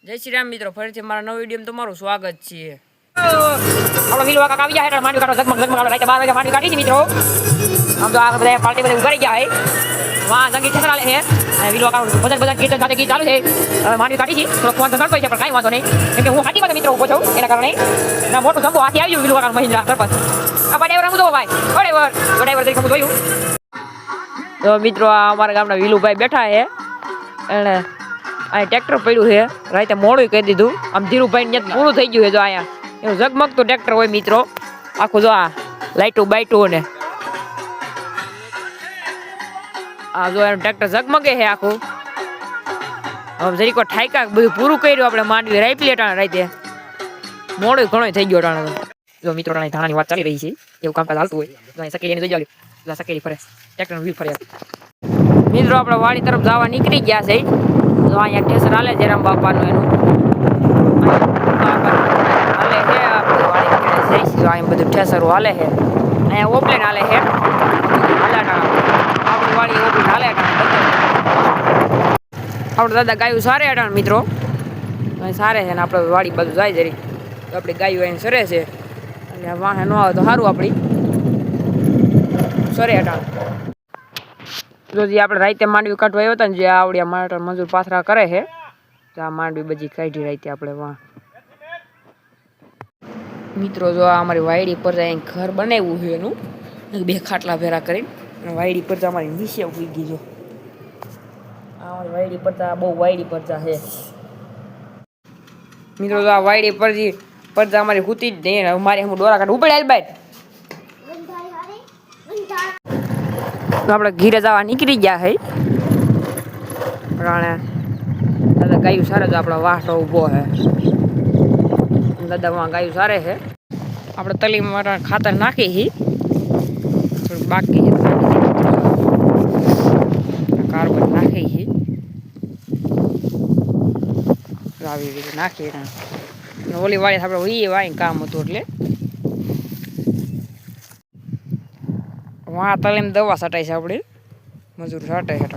જય શ્રી રામ મિત્રો, ફરીથી મારા નવા વિડીયોમાં તમારું સ્વાગત છે. આપણો વિલો કાકા આવી ગયા હેઠળ માંડવી કાઢો ઝગમગ ઝગમગ રાતે 12 વાગે માંડવી કાઢી છે મિત્રો. આમ તો આ બધા પાર્ટી બધા ઉગાડી ગયા હે. વાહ સંગીત ઠેકરા લે હે. વિલો કાકા બધા કીર્તન સાથે ગીત ચાલુ છે. માંડવી કાઢી છે. થોડો ફોન સંગત છે પણ કાંઈ વાંધો નહીં. કેમ કે હું હાટીમાં મિત્રો ઉભો છું એના કારણે ના મોટું સંભો હાથી આવ્યું વિલો કાકા મહિન્દ્રા સરપંચ. આ ડ્રાઈવર હું તો ભાઈ ડ્રાઈવર તરીકે હું જોયું. તો મિત્રો આ અમારા ગામના વિલુભાઈ બેઠા છે. એને અહીં ટ્રેક્ટર પડ્યું છે. રાતે મોડું કહી દીધું. આમ ધીરુભાઈ ને પૂરું થઈ ગયું છે. જો અહીંયા એનું ઝગમગતું ટ્રેક્ટર હોય મિત્રો. આખું જો આ લાઈટું બાઈટું ને આ જો એનું ટ્રેક્ટર ઝગમગે છે આખું. હવે જરીકો ઠાયકા બધું પૂરું કર્યું આપણે માંડવી રાઈપલી અટાણે રાતે મોડું ઘણો થઈ ગયો અટાણે. જો મિત્રો અટાણે ધાણાની વાત ચાલી રહી છે એવું કામકાજ હાલતું હોય. જો અહીં સકેલી જોઈ જાવ સકેલી ફરે ટ્રેક્ટરનું વ્હીલ ફરે. મિત્રો આપણે વાડી તરફ જવા નીકળી ગયા છે. તો અહીંયા ઠેસર હાલે જયરામ બાપાનું એનું હાલે છે. આપણે વાડી જઈશું જો અહીંયા બધું ઠેસરું હાલે છે. અહીંયા ઓપલેન હાલે છે. આપણી વાડી ઓપલેન હાલે આપણે દાદા ગાયું સારે અટાણ મિત્રો સારે છે ને આપણે વાડી બાજુ જાય જરી તો આપણી ગાયું અહીં સરે છે અને વાહે ન આવે તો સારું આપણી સરે અટાણ. જો જે આપણે રાતે માંડવી કાઢવા આવ્યો હતા ને જે આવડ્યા માટે મજૂર પાથરા કરે છે તો આ માંડવી બધી કાઢી રાતે આપણે વાહ મિત્રો. જો આ અમારી વાયડી પર ઘર બનાવ્યું છે એનું 2 ખાટલા ભેરા કરીને વાયડી પર અમારી નીચે ઉગી ગઈ. જો અમારી વાયડી પડતા બહુ વાયડી પડતા છે મિત્રો. તો આ વાયડી પડતા અમારી હુતી જ નહીં. મારે હું ડોરા કાઢ ઉપડે હાલ બાય. તો આપણે ઘીરે જવા નીકળી ગયા છે. દાદા ગાયું સારે તો આપણો વાહટો ઊભો છે. દાદા વાં ગાયું સારે છે. આપણે તલીમાં ખાતર નાખી છે થોડુંક બાકી છે કાર્બન નાખી છે આવી રીતે નાખી. ઓલી વાળી આપણે એ વાળી કામ હતું એટલે વાં તલીમ દવા છટાય છે આપણે મજૂર છાંટે છે.